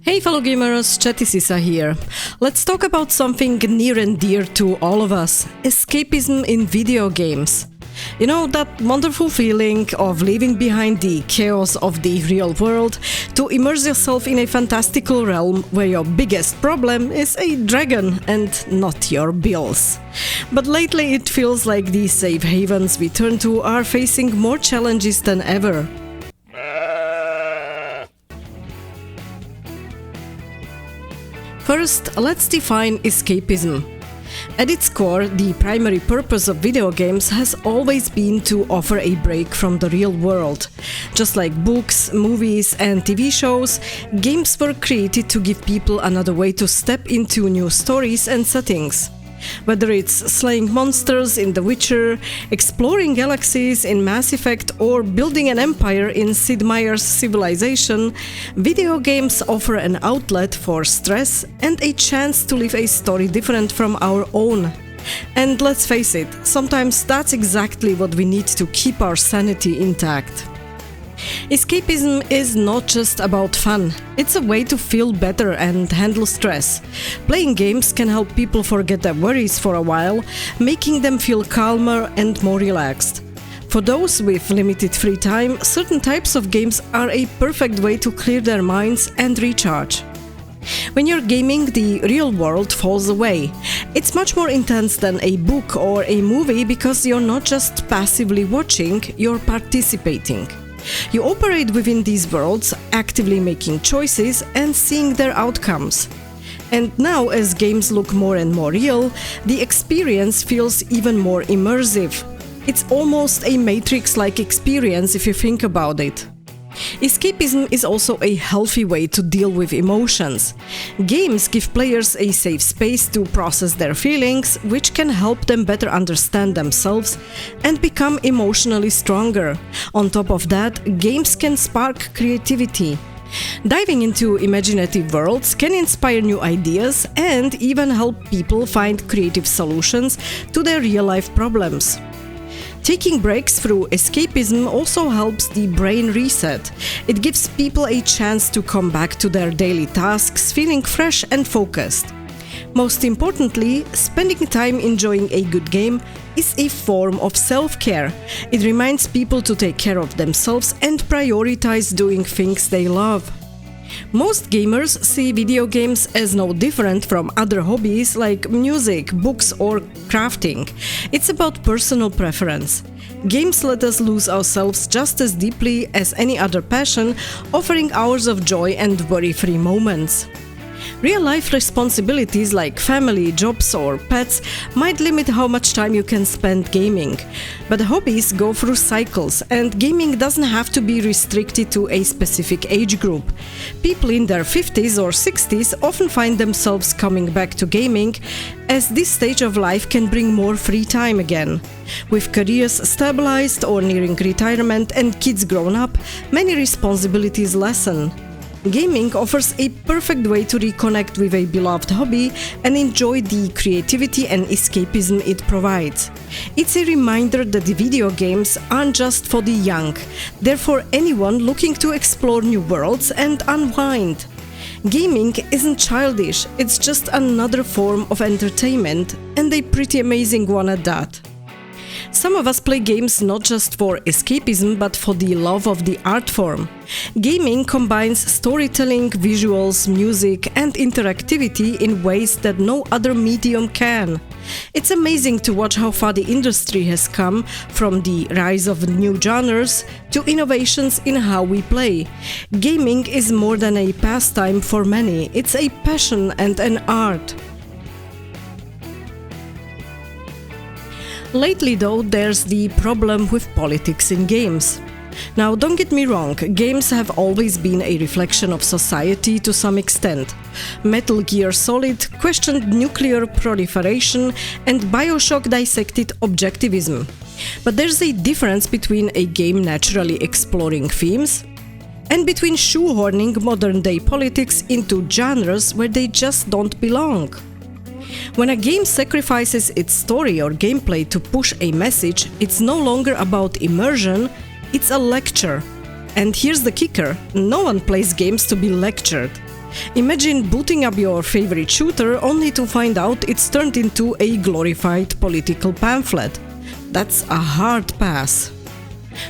Hey fellow gamers, Chatty Sisa here. Let's talk about something near and dear to all of us, escapism in video games. You know, that wonderful feeling of leaving behind the chaos of the real world to immerse yourself in a fantastical realm where your biggest problem is a dragon and not your bills. But lately it feels like the safe havens we turn to are facing more challenges than ever. First, let's define escapism. At its core, the primary purpose of video games has always been to offer a break from the real world. Just like books, movies, and TV shows, games were created to give people another way to step into new stories and settings. Whether it's slaying monsters in The Witcher, exploring galaxies in Mass Effect, or building an empire in Sid Meier's Civilization, video games offer an outlet for stress and a chance to live a story different from our own. And let's face it, sometimes that's exactly what we need to keep our sanity intact. Escapism is not just about fun, it's a way to feel better and handle stress. Playing games can help people forget their worries for a while, making them feel calmer and more relaxed. For those with limited free time, certain types of games are a perfect way to clear their minds and recharge. When you're gaming, the real world falls away. It's much more intense than a book or a movie because you're not just passively watching, you're participating. You operate within these worlds, actively making choices and seeing their outcomes. And now, as games look more and more real, the experience feels even more immersive. It's almost a Matrix-like experience if you think about it. Escapism is also a healthy way to deal with emotions. Games give players a safe space to process their feelings, which can help them better understand themselves and become emotionally stronger. On top of that, games can spark creativity. Diving into imaginative worlds can inspire new ideas and even help people find creative solutions to their real-life problems. Taking breaks through escapism also helps the brain reset. It gives people a chance to come back to their daily tasks feeling fresh and focused. Most importantly, spending time enjoying a good game is a form of self-care. It reminds people to take care of themselves and prioritize doing things they love. Most gamers see video games as no different from other hobbies like music, books, or crafting. It's about personal preference. Games let us lose ourselves just as deeply as any other passion, offering hours of joy and worry-free moments. Real-life responsibilities like family, jobs, or pets might limit how much time you can spend gaming. But hobbies go through cycles, and gaming doesn't have to be restricted to a specific age group. People in their 50s or 60s often find themselves coming back to gaming, as this stage of life can bring more free time again. With careers stabilized or nearing retirement and kids grown up, many responsibilities lessen. Gaming offers a perfect way to reconnect with a beloved hobby and enjoy the creativity and escapism it provides. It's a reminder that the video games aren't just for the young, they're for anyone looking to explore new worlds and unwind. Gaming isn't childish, it's just another form of entertainment, and a pretty amazing one at that. Some of us play games not just for escapism, but for the love of the art form. Gaming combines storytelling, visuals, music, and interactivity in ways that no other medium can. It's amazing to watch how far the industry has come, from the rise of new genres to innovations in how we play. Gaming is more than a pastime for many, it's a passion and an art. Lately though, there's the problem with politics in games. Now, don't get me wrong, games have always been a reflection of society to some extent. Metal Gear Solid questioned nuclear proliferation and BioShock dissected objectivism. But there's a difference between a game naturally exploring themes and between shoehorning modern-day politics into genres where they just don't belong. When a game sacrifices its story or gameplay to push a message, it's no longer about immersion, it's a lecture. And here's the kicker, no one plays games to be lectured. Imagine booting up your favorite shooter only to find out it's turned into a glorified political pamphlet. That's a hard pass.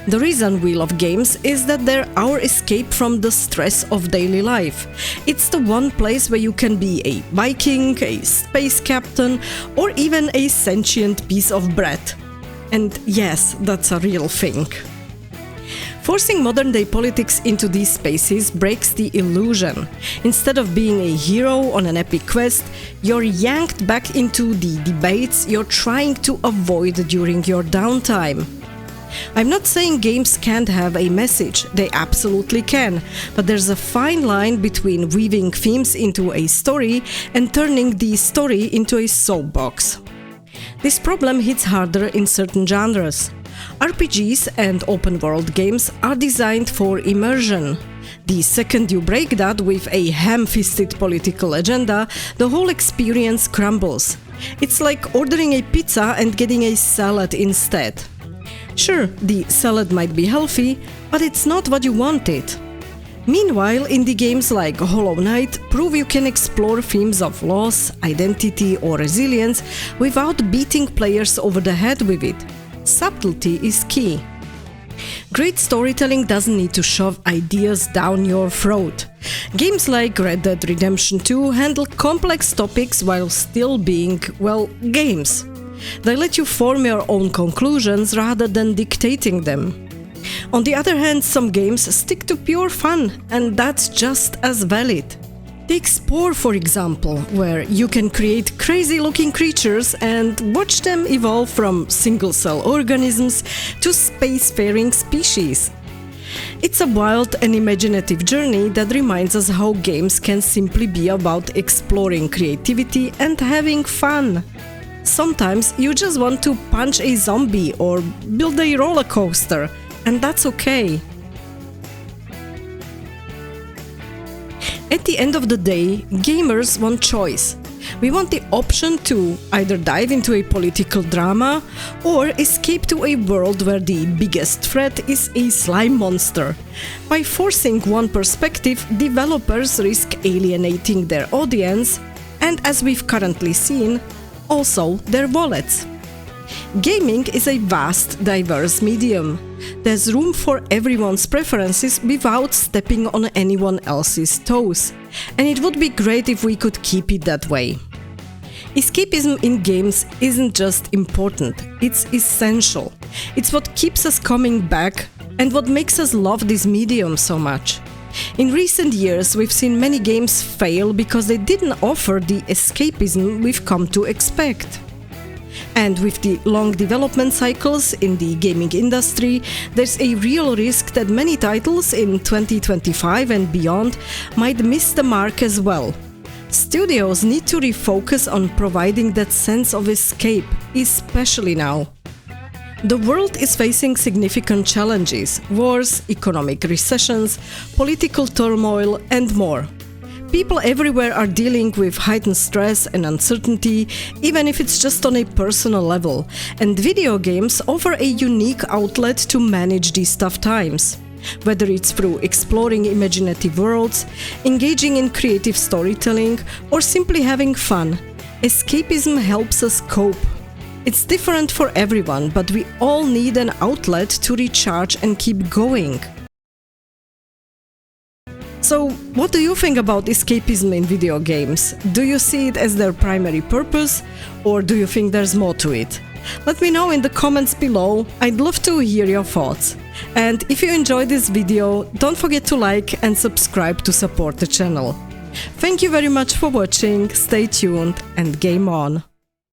The reason we love games is that they're our escape from the stress of daily life. It's the one place where you can be a Viking, a space captain, or even a sentient piece of bread. And yes, that's a real thing. Forcing modern-day politics into these spaces breaks the illusion. Instead of being a hero on an epic quest, you're yanked back into the debates you're trying to avoid during your downtime. I'm not saying games can't have a message, they absolutely can, but there's a fine line between weaving themes into a story and turning the story into a soapbox. This problem hits harder in certain genres. RPGs and open-world games are designed for immersion. The second you break that with a ham-fisted political agenda, the whole experience crumbles. It's like ordering a pizza and getting a salad instead. Sure, the salad might be healthy, but it's not what you wanted. Meanwhile, indie games like Hollow Knight prove you can explore themes of loss, identity or resilience without beating players over the head with it. Subtlety is key. Great storytelling doesn't need to shove ideas down your throat. Games like Red Dead Redemption 2 handle complex topics while still being, well, games. They let you form your own conclusions rather than dictating them. On the other hand, some games stick to pure fun, and that's just as valid. Take Spore, for example, where you can create crazy-looking creatures and watch them evolve from single-cell organisms to spacefaring species. It's a wild and imaginative journey that reminds us how games can simply be about exploring creativity and having fun. Sometimes you just want to punch a zombie or build a roller coaster, and that's okay. At the end of the day, gamers want choice. We want the option to either dive into a political drama or escape to a world where the biggest threat is a slime monster. By forcing one perspective, developers risk alienating their audience and, as we've currently seen, also their wallets. Gaming is a vast, diverse medium. There's room for everyone's preferences without stepping on anyone else's toes. And it would be great if we could keep it that way. Escapism in games isn't just important, it's essential. It's what keeps us coming back and what makes us love this medium so much. In recent years, we've seen many games fail because they didn't offer the escapism we've come to expect. And with the long development cycles in the gaming industry, there's a real risk that many titles in 2025 and beyond might miss the mark as well. Studios need to refocus on providing that sense of escape, especially now. The world is facing significant challenges: wars, economic recessions, political turmoil, and more. People everywhere are dealing with heightened stress and uncertainty, even if it's just on a personal level, and video games offer a unique outlet to manage these tough times. Whether it's through exploring imaginative worlds, engaging in creative storytelling, or simply having fun, escapism helps us cope. It's different for everyone, but we all need an outlet to recharge and keep going. So, what do you think about escapism in video games? Do you see it as their primary purpose, or do you think there's more to it? Let me know in the comments below, I'd love to hear your thoughts. And if you enjoyed this video, don't forget to like and subscribe to support the channel. Thank you very much for watching, stay tuned and game on!